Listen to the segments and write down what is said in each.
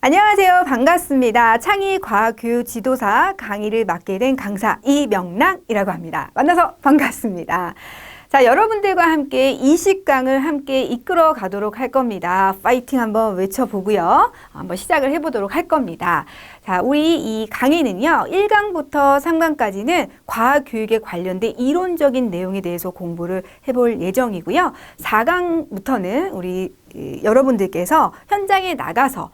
안녕하세요. 반갑습니다. 창의과학교육 지도사 강의를 맡게 된 강사 이명랑이라고 합니다. 만나서 반갑습니다. 자, 여러분들과 함께 이식강을 함께 이끌어 가도록 할 겁니다. 파이팅 한번 외쳐보고요. 한번 시작을 해보도록 할 겁니다. 자, 우리 이 강의는요, 1강부터 3강까지는 과학교육에 관련된 이론적인 내용에 대해서 공부를 해볼 예정이고요. 4강부터는 우리 여러분들께서 현장에 나가서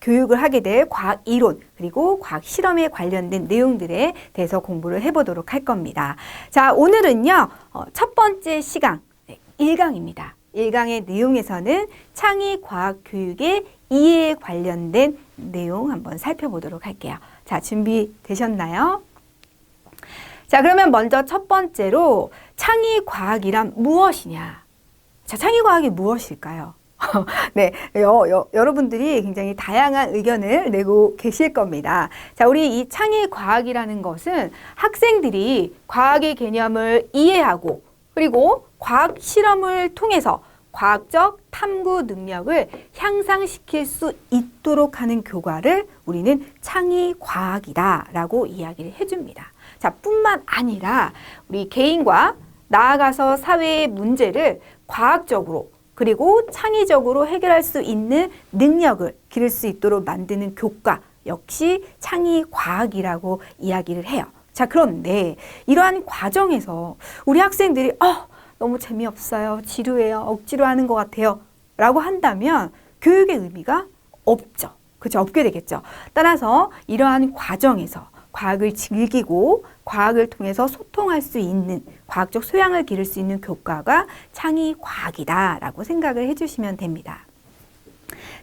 교육을 하게 될 과학 이론 그리고 과학 실험에 관련된 내용들에 대해서 공부를 해보도록 할 겁니다. 자, 오늘은요, 첫 번째 시간 1강입니다. 1강의 내용에서는 창의 과학 교육의 이해에 관련된 내용 한번 살펴보도록 할게요. 자, 준비되셨나요? 자, 그러면 먼저 첫 번째로 창의 과학이란 무엇이냐? 자, 창의 과학이 무엇일까요? 네, 여러분들이 굉장히 다양한 의견을 내고 계실 겁니다. 자, 우리 이 창의 과학이라는 것은 학생들이 과학의 개념을 이해하고 그리고 과학 실험을 통해서 과학적 탐구 능력을 향상시킬 수 있도록 하는 교과를 우리는 창의 과학이다라고 이야기를 해줍니다. 자, 뿐만 아니라 우리 개인과 나아가서 사회의 문제를 과학적으로 그리고 창의적으로 해결할 수 있는 능력을 기를 수 있도록 만드는 교과 역시 창의과학이라고 이야기를 해요. 자, 그런데 이러한 과정에서 우리 학생들이 너무 재미없어요. 지루해요. 억지로 하는 것 같아요. 라고 한다면 교육의 의미가 없죠. 그렇죠? 없게 되겠죠. 따라서 이러한 과정에서 과학을 즐기고 과학을 통해서 소통할 수 있는 과학적 소양을 기를 수 있는 교과가 창의과학이다라고 생각을 해주시면 됩니다.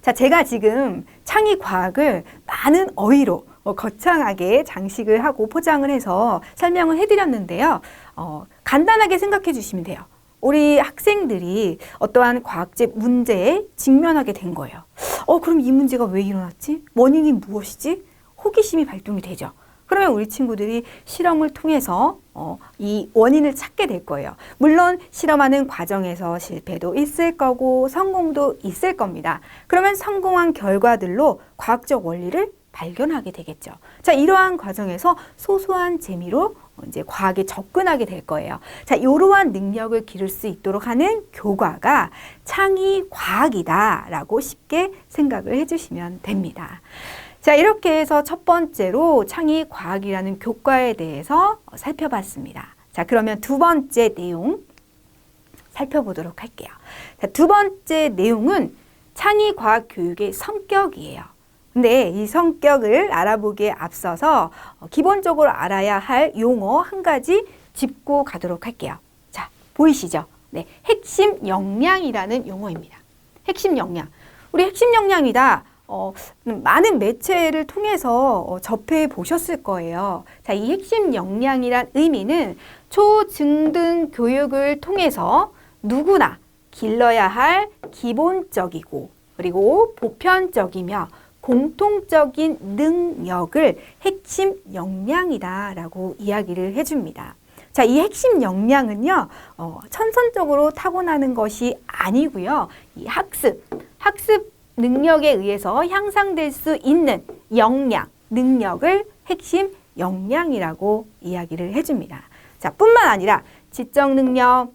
자, 제가 지금 창의과학을 많은 어휘로 거창하게 장식을 하고 포장을 해서 설명을 해드렸는데요. 간단하게 생각해 주시면 돼요. 우리 학생들이 어떠한 과학적 문제에 직면하게 된 거예요. 그럼 이 문제가 왜 일어났지? 원인이 무엇이지? 호기심이 발동이 되죠. 그러면 우리 친구들이 실험을 통해서 이 원인을 찾게 될 거예요. 물론 실험하는 과정에서 실패도 있을 거고 성공도 있을 겁니다. 그러면 성공한 결과들로 과학적 원리를 발견하게 되겠죠. 자, 이러한 과정에서 소소한 재미로 이제 과학에 접근하게 될 거예요. 자, 이러한 능력을 기를 수 있도록 하는 교과가 창의과학이다라고 쉽게 생각을 해주시면 됩니다. 자, 이렇게 해서 첫 번째로 창의과학이라는 교과에 대해서 살펴봤습니다. 자, 그러면 두 번째 내용 살펴보도록 할게요. 자, 두 번째 내용은 창의과학 교육의 성격이에요. 근데 이 성격을 알아보기에 앞서서 기본적으로 알아야 할 용어 한 가지 짚고 가도록 할게요. 자, 보이시죠? 네, 핵심 역량이라는 용어입니다. 핵심 역량. 우리 핵심 역량이다. 많은 매체를 통해서 접해 보셨을 거예요. 자, 이 핵심 역량이란 의미는 초중등 교육을 통해서 누구나 길러야 할 기본적이고 그리고 보편적이며 공통적인 능력을 핵심 역량이다라고 이야기를 해줍니다. 자, 이 핵심 역량은요, 천선적으로 타고나는 것이 아니고요. 이 학습 능력에 의해서 향상될 수 있는 역량, 능력을 핵심 역량이라고 이야기를 해줍니다. 자, 뿐만 아니라 지적 능력,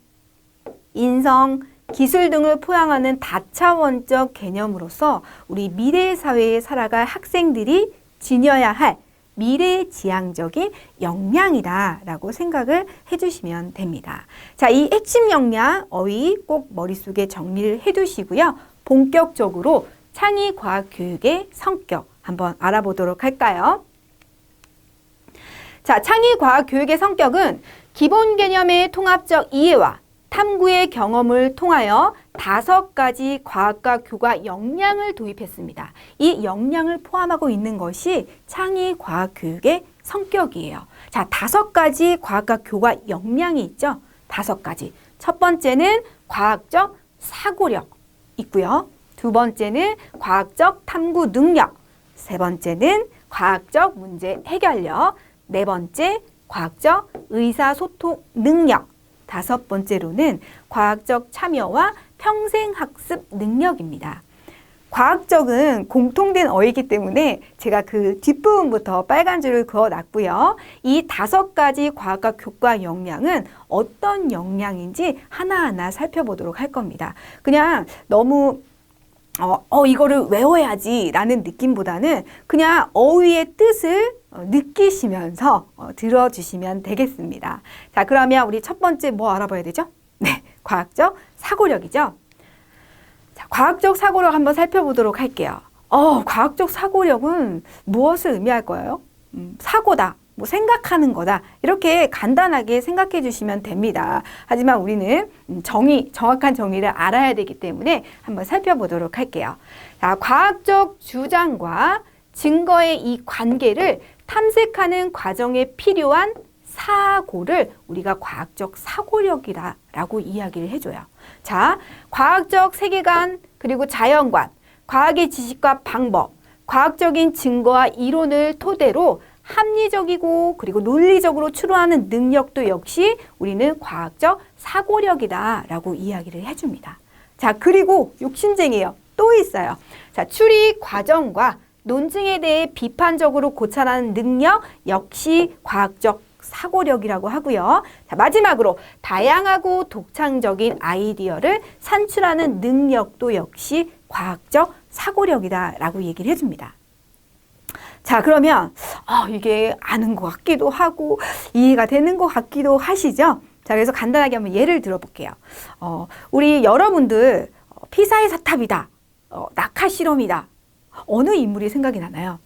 인성, 기술 등을 포함하는 다차원적 개념으로서 우리 미래 사회에 살아갈 학생들이 지녀야 할 미래지향적인 역량이다라고 생각을 해주시면 됩니다. 자, 이 핵심 역량 어휘 꼭 머릿속에 정리를 해두시고요. 본격적으로 창의과학 교육의 성격 한번 알아보도록 할까요? 자, 창의과학 교육의 성격은 기본 개념의 통합적 이해와 탐구의 경험을 통하여 5가지 과학과 교과 역량을 도입했습니다. 이 역량을 포함하고 있는 것이 창의과학 교육의 성격이에요. 자, 5가지 과학과 교과 역량이 있죠. 5가지. 첫 번째는 과학적 사고력 있고요. 두 번째는 과학적 탐구 능력. 세 번째는 과학적 문제 해결력. 네 번째, 과학적 의사소통 능력. 5번째로는 과학적 참여와 평생학습 능력입니다. 과학적은 공통된 어이기 때문에 제가 그 뒷부분부터 빨간 줄을 그어놨고요. 이 5가지 과학과 교과 역량은 어떤 역량인지 하나하나 살펴보도록 할 겁니다. 그냥 너무 이거를 외워야지 라는 느낌보다는 그냥 어휘의 뜻을 느끼시면서 들어주시면 되겠습니다. 자, 그러면 우리 첫 번째 뭐 알아봐야 되죠? 네, 과학적 사고력이죠. 자, 과학적 사고력 한번 살펴보도록 할게요. 과학적 사고력은 무엇을 의미할 거예요? 사고다, 뭐 생각하는 거다. 이렇게 간단하게 생각해 주시면 됩니다. 하지만 우리는 정확한 정의를 알아야 되기 때문에 한번 살펴보도록 할게요. 자, 과학적 주장과 증거의 이 관계를 탐색하는 과정에 필요한 사고를 우리가 과학적 사고력이라고 이야기를 해줘요. 자, 과학적 세계관, 그리고 자연관, 과학의 지식과 방법, 과학적인 증거와 이론을 토대로 합리적이고 그리고 논리적으로 추론하는 능력도 역시 우리는 과학적 사고력이다라고 이야기를 해줍니다. 자, 그리고 욕심쟁이에요. 또 있어요. 자, 추리 과정과 논증에 대해 비판적으로 고찰하는 능력 역시 과학적 사고력이라고 하고요. 자, 마지막으로 다양하고 독창적인 아이디어를 산출하는 능력도 역시 과학적 사고력이다라고 얘기를 해줍니다. 자, 그러면 이게 아는 것 같기도 하고 이해가 되는 것 같기도 하시죠? 자, 그래서 간단하게 한번 예를 들어볼게요. 우리 여러분들 피사의 사탑이다, 낙하 실험이다. 어느 인물이 생각이 나나요?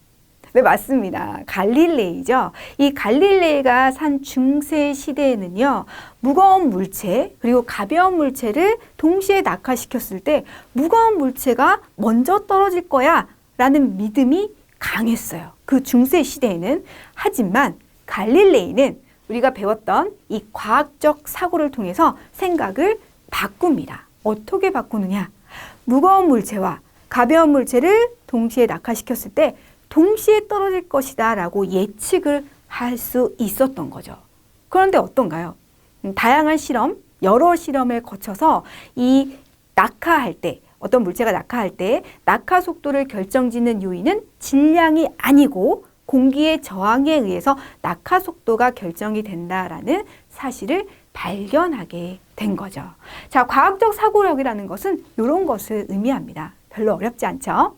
네, 맞습니다. 갈릴레이죠. 이 갈릴레이가 산 중세 시대에는요, 무거운 물체 그리고 가벼운 물체를 동시에 낙하시켰을 때 무거운 물체가 먼저 떨어질 거야 라는 믿음이 강했어요. 그 중세 시대에는. 하지만 갈릴레이는 우리가 배웠던 이 과학적 사고를 통해서 생각을 바꿉니다. 어떻게 바꾸느냐? 무거운 물체와 가벼운 물체를 동시에 낙하시켰을 때 동시에 떨어질 것이다 라고 예측을 할 수 있었던 거죠. 그런데 어떤가요? 다양한 실험, 여러 실험을 거쳐서 이 낙하할 때, 어떤 물체가 낙하할 때 낙하 속도를 결정짓는 요인은 질량이 아니고 공기의 저항에 의해서 낙하 속도가 결정이 된다라는 사실을 발견하게 된 거죠. 자, 과학적 사고력이라는 것은 이런 것을 의미합니다. 별로 어렵지 않죠?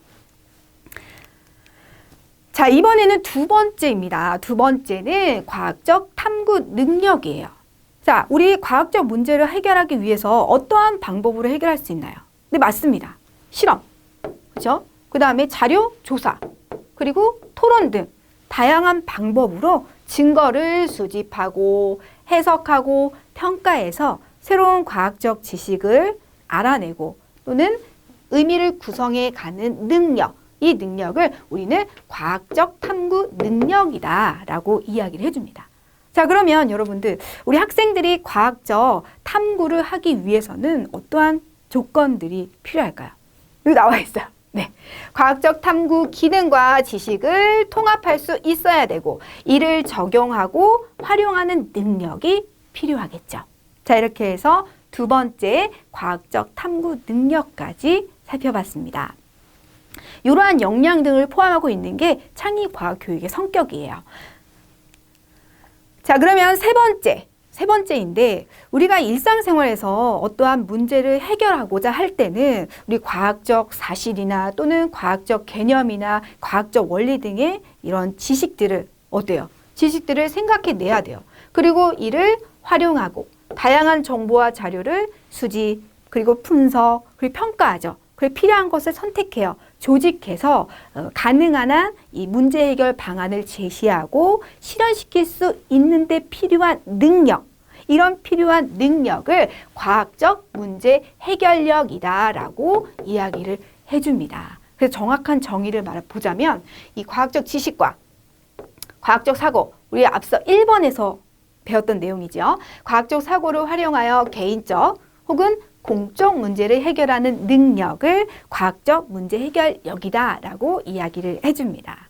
자, 이번에는 두 번째입니다. 두 번째는 과학적 탐구 능력이에요. 자, 우리 과학적 문제를 해결하기 위해서 어떠한 방법으로 해결할 수 있나요? 네, 맞습니다. 실험, 그죠? 그 다음에 자료 조사, 그리고 토론 등 다양한 방법으로 증거를 수집하고 해석하고 평가해서 새로운 과학적 지식을 알아내고 또는 의미를 구성해 가는 능력, 이 능력을 우리는 과학적 탐구 능력이다라고 이야기를 해줍니다. 자, 그러면 여러분들, 우리 학생들이 과학적 탐구를 하기 위해서는 어떠한 조건들이 필요할까요? 여기 나와 있어요. 네. 과학적 탐구 기능과 지식을 통합할 수 있어야 되고 이를 적용하고 활용하는 능력이 필요하겠죠. 자, 이렇게 해서 두 번째 과학적 탐구 능력까지 살펴봤습니다. 이러한 역량 등을 포함하고 있는 게 창의과학교육의 성격이에요. 자, 그러면 세 번째인데 우리가 일상생활에서 어떠한 문제를 해결하고자 할 때는 우리 과학적 사실이나 또는 과학적 개념이나 과학적 원리 등의 이런 지식들을 어때요? 지식들을 생각해내야 돼요. 그리고 이를 활용하고 다양한 정보와 자료를 수집, 그리고 분석, 그리고 평가하죠. 그리고 필요한 것을 선택해요. 조직해서 가능한 한 이 문제 해결 방안을 제시하고 실현시킬 수 있는데 필요한 능력, 이런 필요한 능력을 과학적 문제 해결력이다라고 이야기를 해줍니다. 그래서 정확한 정의를 말해보자면 이 과학적 지식과 과학적 사고, 우리 앞서 1번에서 배웠던 내용이죠. 과학적 사고를 활용하여 개인적 혹은 공적 문제를 해결하는 능력을 과학적 문제 해결력이다라고 이야기를 해줍니다.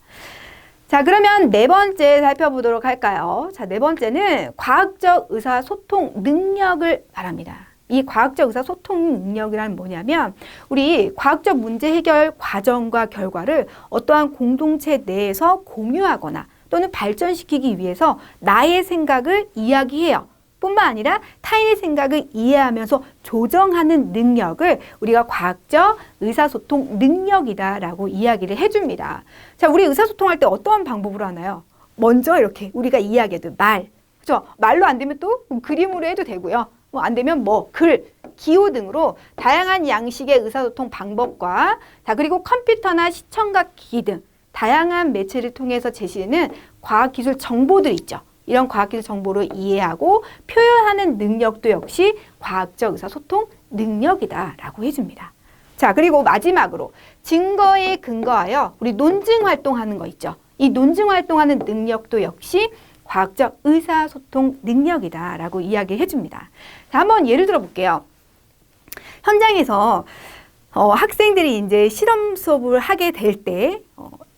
자, 그러면 네 번째 살펴보도록 할까요? 자, 네 번째는 과학적 의사소통 능력을 말합니다. 이 과학적 의사소통 능력이란 뭐냐면 우리 과학적 문제 해결 과정과 결과를 어떠한 공동체 내에서 공유하거나 또는 발전시키기 위해서 나의 생각을 이야기해요. 뿐만 아니라 타인의 생각을 이해하면서 조정하는 능력을 우리가 과학적 의사소통 능력이다라고 이야기를 해줍니다. 자, 우리 의사소통할 때 어떠한 방법으로 하나요? 먼저 이렇게 우리가 이야기해도 말, 그렇죠? 말로 안 되면 또 그림으로 해도 되고요. 뭐 안 되면 뭐 글, 기호 등으로 다양한 양식의 의사소통 방법과 자 그리고 컴퓨터나 시청각 기기 등 다양한 매체를 통해서 제시되는 과학기술 정보들 있죠. 이런 과학기술 정보를 이해하고 표현하는 능력도 역시 과학적 의사소통 능력이다라고 해줍니다. 자, 그리고 마지막으로 증거에 근거하여 우리 논증 활동하는 거 있죠. 이 논증 활동하는 능력도 역시 과학적 의사소통 능력이다라고 이야기해 줍니다. 자, 한번 예를 들어 볼게요. 현장에서 학생들이 이제 실험 수업을 하게 될 때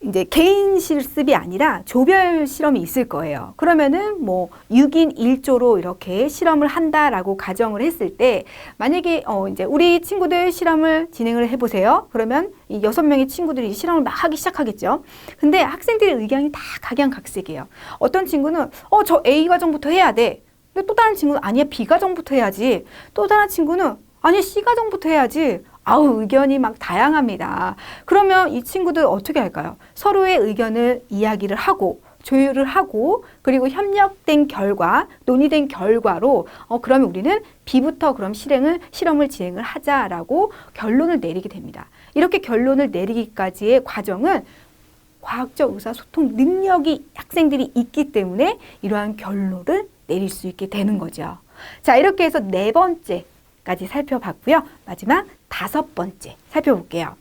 이제 개인 실습이 아니라 조별 실험이 있을 거예요. 그러면은 뭐 6인 1조로 이렇게 실험을 한다라고 가정을 했을 때 만약에 이제 우리 친구들 실험을 진행을 해보세요. 그러면 이 6명의 친구들이 실험을 막 하기 시작하겠죠. 근데 학생들의 의견이 다 각양각색이에요. 어떤 친구는 저 A 과정부터 해야 돼. 근데 또 다른 친구는 아니야 B 과정부터 해야지. 또 다른 친구는 아니 C 과정부터 해야지. 아우 의견이 막 다양합니다. 그러면 이 친구들 어떻게 할까요? 서로의 의견을 이야기를 하고 조율을 하고 그리고 협력된 결과, 논의된 결과로 그러면 우리는 B부터 그럼 실험을 진행을 하자라고 결론을 내리게 됩니다. 이렇게 결론을 내리기까지의 과정은 과학적 의사소통 능력이 학생들이 있기 때문에 이러한 결론을 내릴 수 있게 되는 거죠. 자, 이렇게 해서 4번째까지 살펴봤고요. 마지막 5번째 살펴볼게요.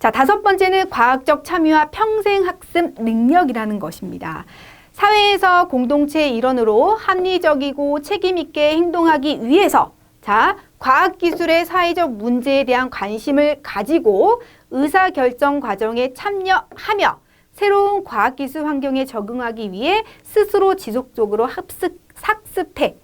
자, 5번째는 과학적 참여와 평생학습 능력이라는 것입니다. 사회에서 공동체의 일원으로 합리적이고 책임있게 행동하기 위해서 자, 과학기술의 사회적 문제에 대한 관심을 가지고 의사결정 과정에 참여하며 새로운 과학기술 환경에 적응하기 위해 스스로 지속적으로 학습해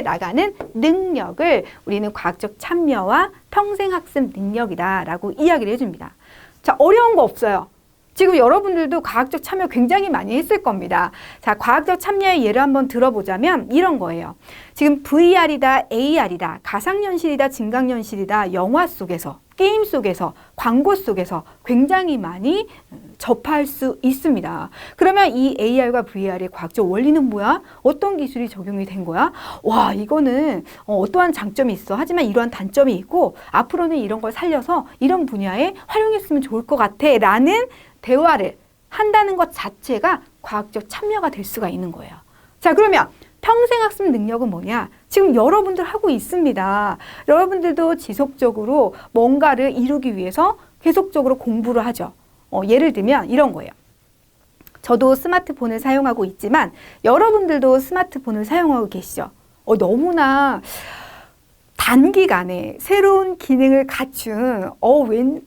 나가는 능력을 우리는 과학적 참여와 평생학습 능력이다라고 이야기를 해줍니다. 자, 어려운 거 없어요. 지금 여러분들도 과학적 참여 굉장히 많이 했을 겁니다. 자, 과학적 참여의 예를 한번 들어보자면 이런 거예요. 지금 VR이다, AR이다, 가상현실이다, 증강현실이다, 영화 속에서, 게임 속에서, 광고 속에서 굉장히 많이 접할 수 있습니다. 그러면 이 AR과 VR의 과학적 원리는 뭐야? 어떤 기술이 적용이 된 거야? 와, 이거는 어떠한 장점이 있어. 하지만 이러한 단점이 있고 앞으로는 이런 걸 살려서 이런 분야에 활용했으면 좋을 것 같아. 라는 대화를 한다는 것 자체가 과학적 참여가 될 수가 있는 거예요. 자, 그러면 평생학습 능력은 뭐냐? 지금 여러분들 하고 있습니다. 여러분들도 지속적으로 뭔가를 이루기 위해서 계속적으로 공부를 하죠. 예를 들면 이런 거예요. 저도 스마트폰을 사용하고 있지만 여러분들도 스마트폰을 사용하고 계시죠. 너무나 단기간에 새로운 기능을 갖춘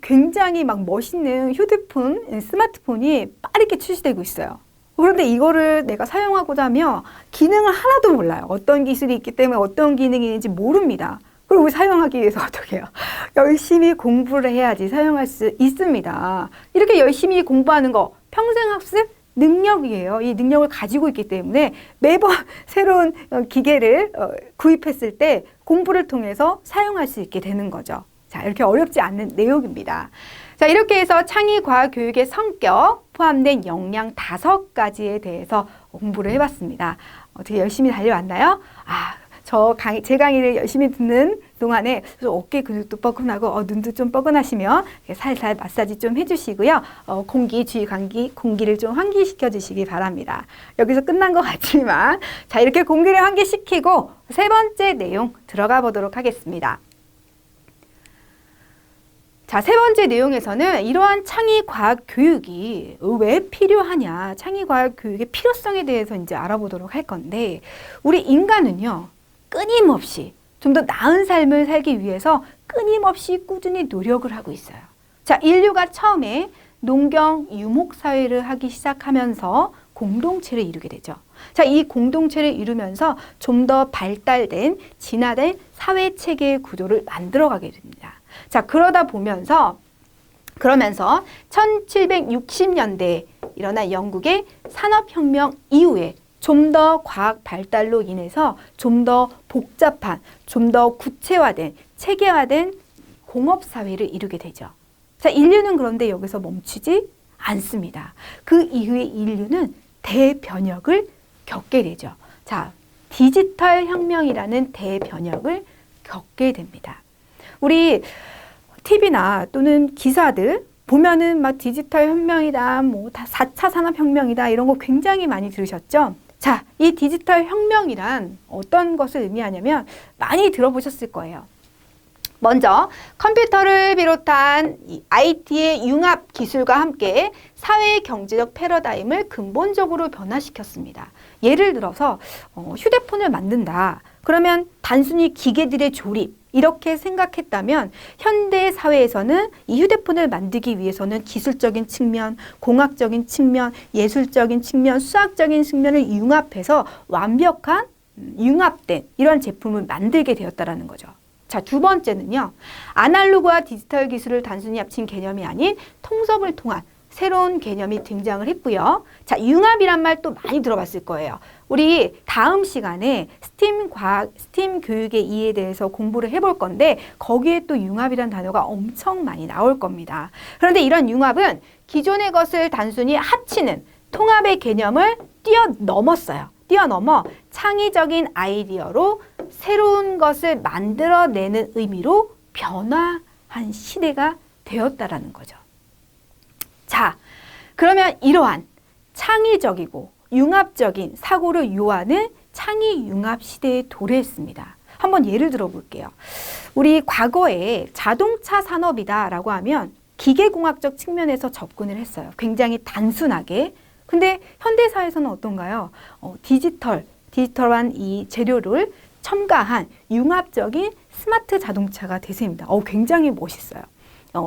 굉장히 막 멋있는 휴대폰, 스마트폰이 빠르게 출시되고 있어요. 그런데 이거를 내가 사용하고자 하면 기능을 하나도 몰라요. 어떤 기술이 있기 때문에 어떤 기능이 있는지 모릅니다. 그리고 사용하기 위해서 어떻게 해요? 열심히 공부를 해야지 사용할 수 있습니다. 이렇게 열심히 공부하는 거 평생학습 능력이에요. 이 능력을 가지고 있기 때문에 매번 새로운 기계를 구입했을 때 공부를 통해서 사용할 수 있게 되는 거죠. 자, 이렇게 어렵지 않는 내용입니다. 자, 이렇게 해서 창의과학교육의 성격 포함된 역량 5가지에 대해서 공부를 해봤습니다. 어떻게 열심히 달려왔나요? 제 강의를 열심히 듣는 동안에 어깨 근육도 뻐근하고 눈도 좀 뻐근하시면 살살 마사지 좀 해주시고요. 주위 공기를 좀 환기시켜 주시기 바랍니다. 여기서 끝난 것 같지만 자, 이렇게 공기를 환기시키고 3번째 내용 들어가 보도록 하겠습니다. 자, 3번째 내용에서는 이러한 창의과학 교육이 왜 필요하냐, 창의과학 교육의 필요성에 대해서 이제 알아보도록 할 건데, 우리 인간은요, 끊임없이 좀 더 나은 삶을 살기 위해서 끊임없이 꾸준히 노력을 하고 있어요. 자, 인류가 처음에 농경 유목 사회를 하기 시작하면서 공동체를 이루게 되죠. 자, 이 공동체를 이루면서 좀 더 발달된, 진화된 사회 체계의 구조를 만들어가게 됩니다. 자, 그러면서 1760년대에 일어난 영국의 산업혁명 이후에 좀 더 과학 발달로 인해서 좀 더 복잡한, 좀 더 구체화된, 체계화된 공업사회를 이루게 되죠. 자, 인류는 그런데 여기서 멈추지 않습니다. 그 이후에 인류는 대변혁을 겪게 되죠. 자, 디지털 혁명이라는 대변혁을 겪게 됩니다. 우리 TV나 또는 기사들 보면은 막 디지털 혁명이다, 뭐 다 4차 산업혁명이다 이런 거 굉장히 많이 들으셨죠? 자, 이 디지털 혁명이란 어떤 것을 의미하냐면 많이 들어보셨을 거예요. 먼저 컴퓨터를 비롯한 IT의 융합 기술과 함께 사회 경제적 패러다임을 근본적으로 변화시켰습니다. 예를 들어서 휴대폰을 만든다. 그러면 단순히 기계들의 조립 이렇게 생각했다면 현대 사회에서는 이 휴대폰을 만들기 위해서는 기술적인 측면, 공학적인 측면, 예술적인 측면, 수학적인 측면을 융합해서 완벽한 융합된 이런 제품을 만들게 되었다는 거죠. 자, 두 번째는요. 아날로그와 디지털 기술을 단순히 합친 개념이 아닌 통섭을 통한 새로운 개념이 등장을 했고요. 자, 융합이란 말 또 많이 들어봤을 거예요. 우리 다음 시간에 스팀 교육의 이해에 대해서 공부를 해볼 건데 거기에 또 융합이란 단어가 엄청 많이 나올 겁니다. 그런데 이런 융합은 기존의 것을 단순히 합치는 통합의 개념을 뛰어넘었어요. 뛰어넘어 창의적인 아이디어로 새로운 것을 만들어내는 의미로 변화한 시대가 되었다라는 거죠. 자, 그러면 이러한 창의적이고 융합적인 사고를 요하는 창의융합 시대에 도래했습니다. 한번 예를 들어볼게요. 우리 과거에 자동차 산업이다라고 하면 기계공학적 측면에서 접근을 했어요. 굉장히 단순하게. 근데 현대사에서는 어떤가요? 디지털한 이 재료를 첨가한 융합적인 스마트 자동차가 대세입니다. 굉장히 멋있어요.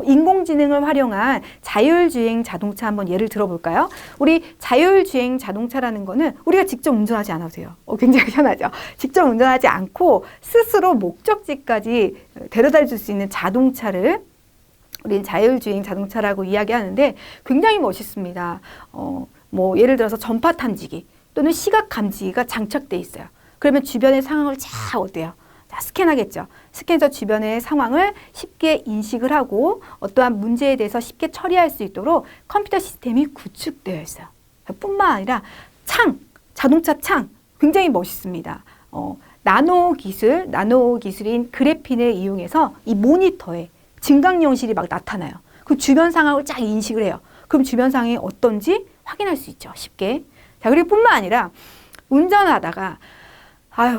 인공지능을 활용한 자율주행 자동차 한번 예를 들어볼까요? 우리 자율주행 자동차라는 거는 우리가 직접 운전하지 않아도 돼요. 굉장히 편하죠. 직접 운전하지 않고 스스로 목적지까지 데려다 줄 수 있는 자동차를 우리는 자율주행 자동차라고 이야기하는데 굉장히 멋있습니다. 뭐 예를 들어서 전파 탐지기 또는 시각 감지기가 장착돼 있어요. 그러면 주변의 상황을 어때요? 자, 스캔하겠죠. 스캔해서 주변의 상황을 쉽게 인식을 하고 어떠한 문제에 대해서 쉽게 처리할 수 있도록 컴퓨터 시스템이 구축되어 있어요. 뿐만 아니라 자동차 창 굉장히 멋있습니다. 나노 기술인 그래핀을 이용해서 이 모니터에 증강현실이 막 나타나요. 그 주변 상황을 쫙 인식을 해요. 그럼 주변 상황이 어떤지 확인할 수 있죠. 쉽게. 자, 그리고 뿐만 아니라 운전하다가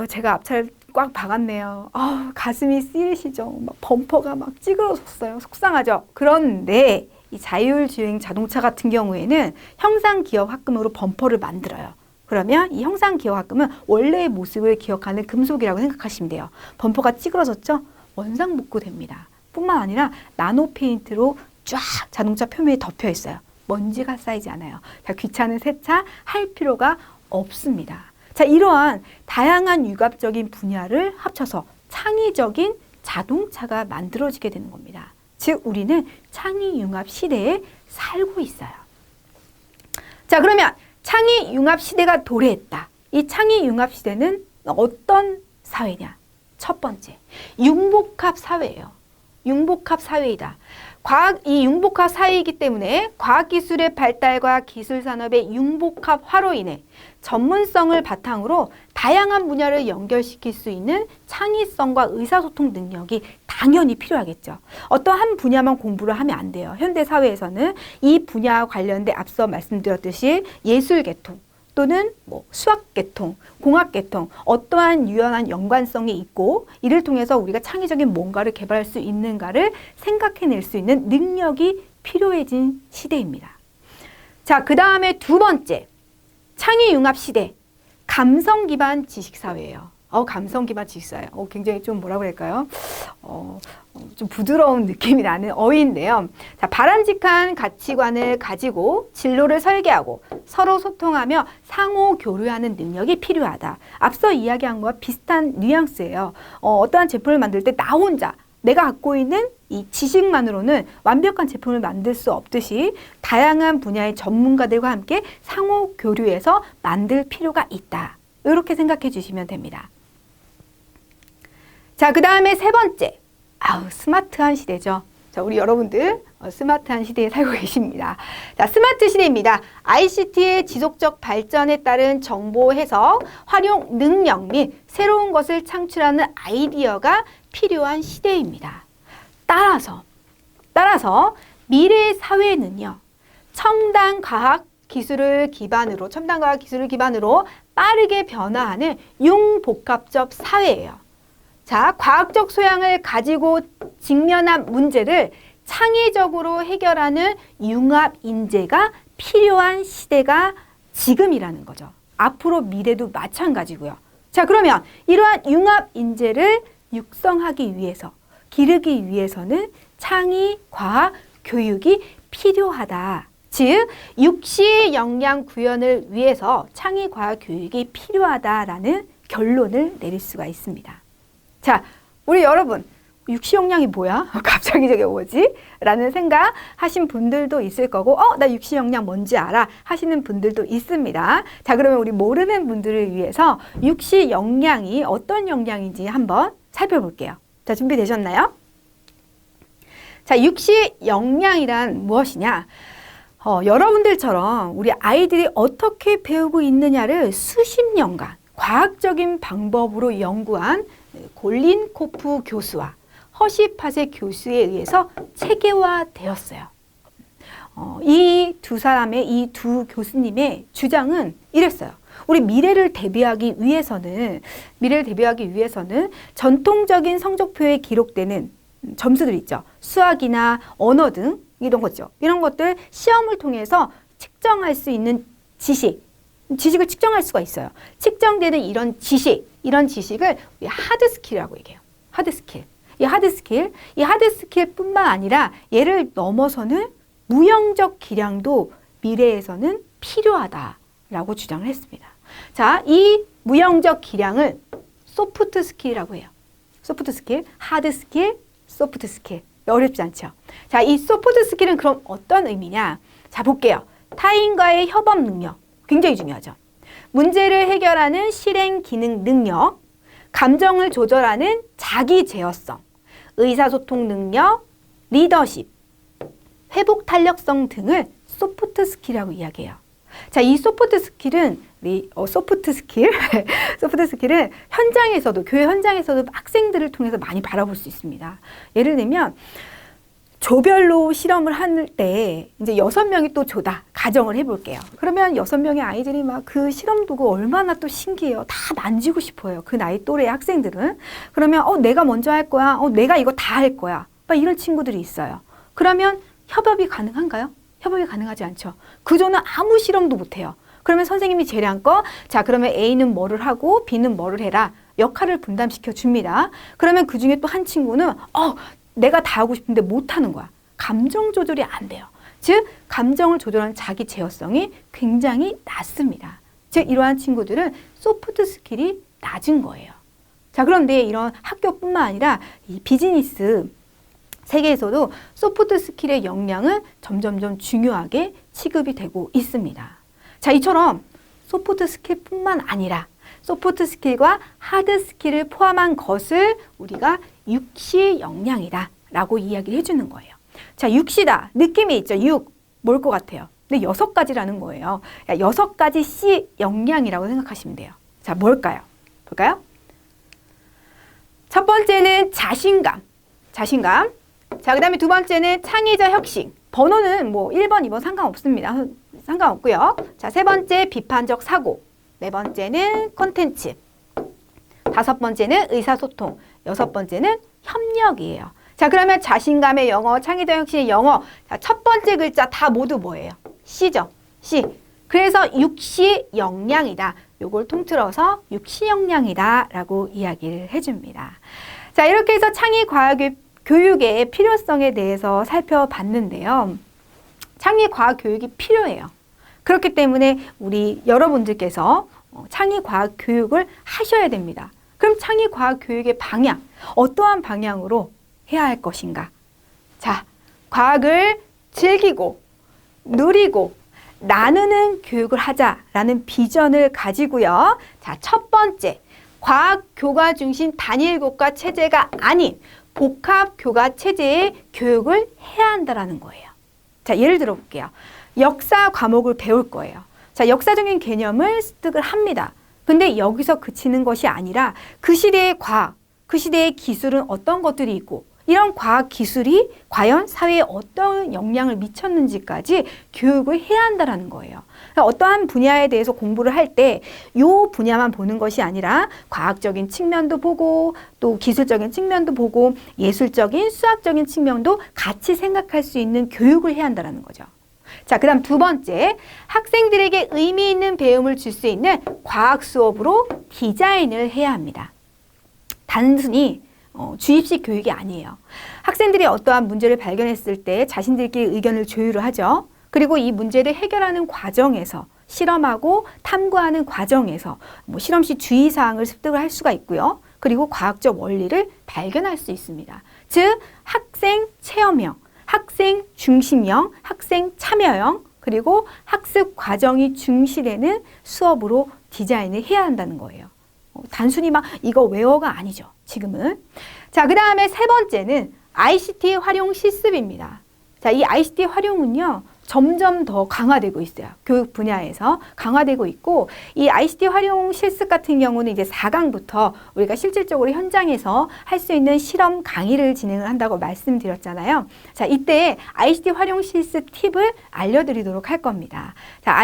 제가 앞차를 꽉 박았네요. 가슴이 쓰이시죠. 막 범퍼가 막 찌그러졌어요. 속상하죠. 그런데 이 자율주행 자동차 같은 경우에는 형상기억합금으로 범퍼를 만들어요. 그러면 이 형상기억합금은 원래의 모습을 기억하는 금속이라고 생각하시면 돼요. 범퍼가 찌그러졌죠? 원상복구됩니다. 뿐만 아니라 나노 페인트로 쫙 자동차 표면에 덮여 있어요. 먼지가 쌓이지 않아요. 자, 귀찮은 세차 할 필요가 없습니다. 자, 이러한 다양한 융합적인 분야를 합쳐서 창의적인 자동차가 만들어지게 되는 겁니다. 즉, 우리는 창의융합 시대에 살고 있어요. 자, 그러면 창의융합 시대가 도래했다. 이 창의융합 시대는 어떤 사회냐? 첫 번째, 융복합 사회예요. 융복합 사회이다. 이 융복합 사회이기 때문에 과학기술의 발달과 기술산업의 융복합화로 인해 전문성을 바탕으로 다양한 분야를 연결시킬 수 있는 창의성과 의사소통 능력이 당연히 필요하겠죠. 어떤 한 분야만 공부를 하면 안 돼요. 현대사회에서는 이 분야와 관련된 앞서 말씀드렸듯이 예술계통 또는 수학계통, 공학계통 어떠한 유연한 연관성이 있고 이를 통해서 우리가 창의적인 뭔가를 개발할 수 있는가를 생각해낼 수 있는 능력이 필요해진 시대입니다. 자, 그 다음에 두 번째, 창의융합 시대, 감성 기반 지식사회예요. 감성 기반 지식사회. 굉장히 좀 뭐라고 할까요? 좀 부드러운 느낌이 나는 어휘인데요. 자, 바람직한 가치관을 가지고 진로를 설계하고 서로 소통하며 상호 교류하는 능력이 필요하다. 앞서 이야기한 거와 비슷한 뉘앙스예요. 어떠한 제품을 만들 때 나 혼자 내가 갖고 있는 이 지식만으로는 완벽한 제품을 만들 수 없듯이 다양한 분야의 전문가들과 함께 상호 교류해서 만들 필요가 있다. 이렇게 생각해 주시면 됩니다. 자, 그 다음에 세 번째. 스마트한 시대죠. 자, 우리 여러분들 스마트한 시대에 살고 계십니다. 자, 스마트 시대입니다. ICT의 지속적 발전에 따른 정보 해석, 활용 능력 및 새로운 것을 창출하는 아이디어가 필요한 시대입니다. 따라서 미래의 사회는요, 첨단 과학 기술을 기반으로 빠르게 변화하는 융복합적 사회예요. 자, 과학적 소양을 가지고 직면한 문제를 창의적으로 해결하는 융합 인재가 필요한 시대가 지금이라는 거죠. 앞으로 미래도 마찬가지고요. 자, 그러면 이러한 융합 인재를 육성하기 위해서, 기르기 위해서는 창의, 과학, 교육이 필요하다. 즉, 육시 역량 구현을 위해서 창의, 과학, 교육이 필요하다라는 결론을 내릴 수가 있습니다. 자, 우리 여러분, 육시 역량이 뭐야? 갑자기 저게 뭐지? 라는 생각 하신 분들도 있을 거고, 나 육시 역량 뭔지 알아? 하시는 분들도 있습니다. 자, 그러면 우리 모르는 분들을 위해서 육시 역량이 어떤 역량인지 한번 살펴볼게요. 자, 준비되셨나요? 자, 육시 역량이란 무엇이냐? 여러분들처럼 우리 아이들이 어떻게 배우고 있느냐를 수십 년간 과학적인 방법으로 연구한 골린코프 교수와 허시 파세 교수에 의해서 체계화되었어요. 이 두 교수님의 주장은 이랬어요. 우리 미래를 대비하기 위해서는 전통적인 성적표에 기록되는 점수들 있죠. 수학이나 언어 등 이런 거죠. 이런 것들 시험을 통해서 측정할 수 있는 지식을 측정할 수가 있어요. 측정되는 이런 지식을 우리 하드 스킬이라고 얘기해요. 하드 스킬. 이 하드 스킬뿐만 아니라 얘를 넘어서는 무형적 기량도 미래에서는 필요하다라고 주장을 했습니다. 자, 이 무형적 기량을 소프트 스킬이라고 해요. 소프트 스킬, 하드 스킬, 소프트 스킬. 어렵지 않죠? 자, 이 소프트 스킬은 그럼 어떤 의미냐? 자, 볼게요. 타인과의 협업 능력. 굉장히 중요하죠. 문제를 해결하는 실행 기능 능력, 감정을 조절하는 자기 제어성, 의사소통 능력, 리더십, 회복 탄력성 등을 소프트 스킬이라고 이야기해요. 자, 이 소프트 스킬은 현장에서도, 교회 현장에서도 학생들을 통해서 많이 바라볼 수 있습니다. 예를 들면 조별로 실험을 할 때 이제 6명이 또 조다 가정을 해볼게요. 그러면 6명의 아이들이 막 그 실험 도구 얼마나 또 신기해요. 다 만지고 싶어요. 그 나이 또래의 학생들은. 그러면 내가 먼저 할 거야. 내가 이거 다 할 거야. 막 이런 친구들이 있어요. 그러면 협업이 가능한가요? 협업이 가능하지 않죠. 그조는 아무 실험도 못해요. 그러면 선생님이 재량껏 자, 그러면 A는 뭐를 하고 B는 뭐를 해라. 역할을 분담시켜 줍니다. 그러면 그 중에 또 한 친구는 내가 다 하고 싶은데 못하는 거야. 감정 조절이 안 돼요. 즉, 감정을 조절하는 자기 제어성이 굉장히 낮습니다. 즉, 이러한 친구들은 소프트 스킬이 낮은 거예요. 자, 그런데 이런 학교뿐만 아니라 이 비즈니스 세계에서도 소프트 스킬의 역량은 점점점 중요하게 취급이 되고 있습니다. 자, 이처럼 소프트 스킬뿐만 아니라 소프트 스킬과 하드 스킬을 포함한 것을 우리가 육시 역량이다 라고 이야기를 해주는 거예요. 자, 육시다. 느낌이 있죠. 뭘 것 같아요? 근데 6가지라는 거예요. 6가지 C 역량이라고 생각하시면 돼요. 자, 뭘까요? 볼까요? 첫 번째는 자신감. 자, 그 다음에 두 번째는 창의적 혁신. 번호는 뭐 1번, 2번 상관없고요. 자, 세 번째 비판적 사고. 네 번째는 콘텐츠. 다섯 번째는 의사소통. 여섯 번째는 협력이에요. 자, 그러면 자신감의 영어, 창의적 혁신의 영어. 자, 첫 번째 글자 다 모두 뭐예요? C죠. C. 그래서 육시 역량이다. 요걸 통틀어서 육시 역량이다 라고 이야기를 해줍니다. 자, 이렇게 해서 창의 과학 교육의 필요성에 대해서 살펴봤는데요. 창의 과학 교육이 필요해요. 그렇기 때문에 우리 여러분들께서 창의과학 교육을 하셔야 됩니다. 그럼 창의과학 교육의 방향, 어떠한 방향으로 해야 할 것인가? 자, 과학을 즐기고 누리고 나누는 교육을 하자라는 비전을 가지고요. 자, 첫 번째, 과학 교과 중심 단일 교과 체제가 아닌 복합 교과 체제의 교육을 해야 한다라는 거예요. 자, 예를 들어 볼게요. 역사 과목을 배울 거예요. 자, 역사적인 개념을 습득을 합니다. 근데 여기서 그치는 것이 아니라 그 시대의 과학, 그 시대의 기술은 어떤 것들이 있고 이런 과학 기술이 과연 사회에 어떤 영향을 미쳤는지까지 교육을 해야 한다는 거예요. 그러니까 어떠한 분야에 대해서 공부를 할 때 이 분야만 보는 것이 아니라 과학적인 측면도 보고 또 기술적인 측면도 보고 예술적인 수학적인 측면도 같이 생각할 수 있는 교육을 해야 한다는 거죠. 자, 그 다음 두 번째, 학생들에게 의미 있는 배움을 줄 수 있는 과학 수업으로 디자인을 해야 합니다. 단순히 주입식 교육이 아니에요. 학생들이 어떠한 문제를 발견했을 때 자신들끼리 의견을 조율을 하죠. 그리고 이 문제를 해결하는 과정에서 실험하고 탐구하는 과정에서 실험시 주의사항을 습득을 할 수가 있고요. 그리고 과학적 원리를 발견할 수 있습니다. 즉, 학생 체험형, 학생 중심형, 학생 참여형, 그리고 학습 과정이 중시되는 수업으로 디자인을 해야 한다는 거예요. 단순히 막 이거 외워가 아니죠. 지금은. 자, 그 다음에 세 번째는 ICT 활용 실습입니다. 자, 이 ICT 활용은요, 점점 더 강화되고 있어요. 교육 분야에서 강화되고 있고, 이 ICT 활용 실습 같은 경우는 이제 4강부터 우리가 실질적으로 현장에서 할 수 있는 실험 강의를 진행을 한다고 말씀드렸잖아요. 자, 이때 ICT 활용 실습 팁을 알려드리도록 할 겁니다. 자,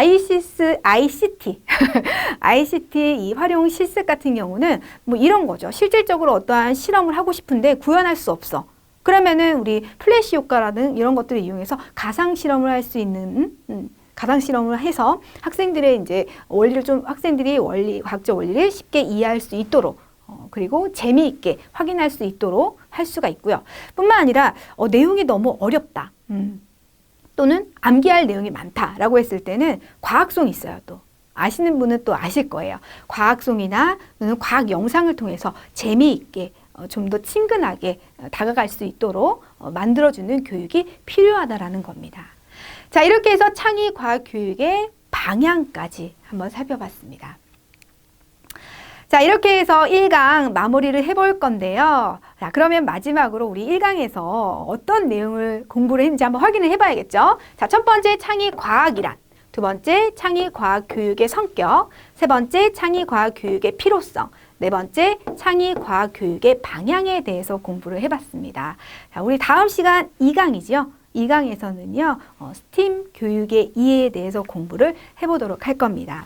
ICT 이 활용 실습 같은 경우는 뭐 이런 거죠. 실질적으로 어떠한 실험을 하고 싶은데 구현할 수 없어. 그러면은 우리 플래시 효과라는 이런 것들을 이용해서 가상 실험을 할 수 있는 가상 실험을 해서 학생들의 이제 학생들이 과학적 원리를 쉽게 이해할 수 있도록 그리고 재미있게 확인할 수 있도록 할 수가 있고요. 뿐만 아니라 내용이 너무 어렵다. 또는 암기할 내용이 많다라고 했을 때는 과학송이 있어요. 또 아시는 분은 또 아실 거예요. 과학송이나 과학 영상을 통해서 재미있게 좀 더 친근하게 다가갈 수 있도록 만들어주는 교육이 필요하다라는 겁니다. 자, 이렇게 해서 창의과학교육의 방향까지 한번 살펴봤습니다. 자, 이렇게 해서 1강 마무리를 해볼 건데요. 자, 그러면 마지막으로 우리 1강에서 어떤 내용을 공부를 했는지 한번 확인을 해봐야겠죠. 자, 첫 번째 창의과학이란, 두 번째 창의과학교육의 성격, 세 번째 창의과학교육의 필요성, 네 번째 창의과학교육의 방향에 대해서 공부를 해봤습니다. 자, 우리 다음 시간 2강이죠. 2강에서는요, 스팀 교육의 이해에 대해서 공부를 해보도록 할 겁니다.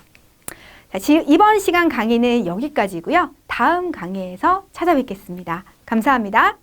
자, 이번 시간 강의는 여기까지고요. 다음 강의에서 찾아뵙겠습니다. 감사합니다.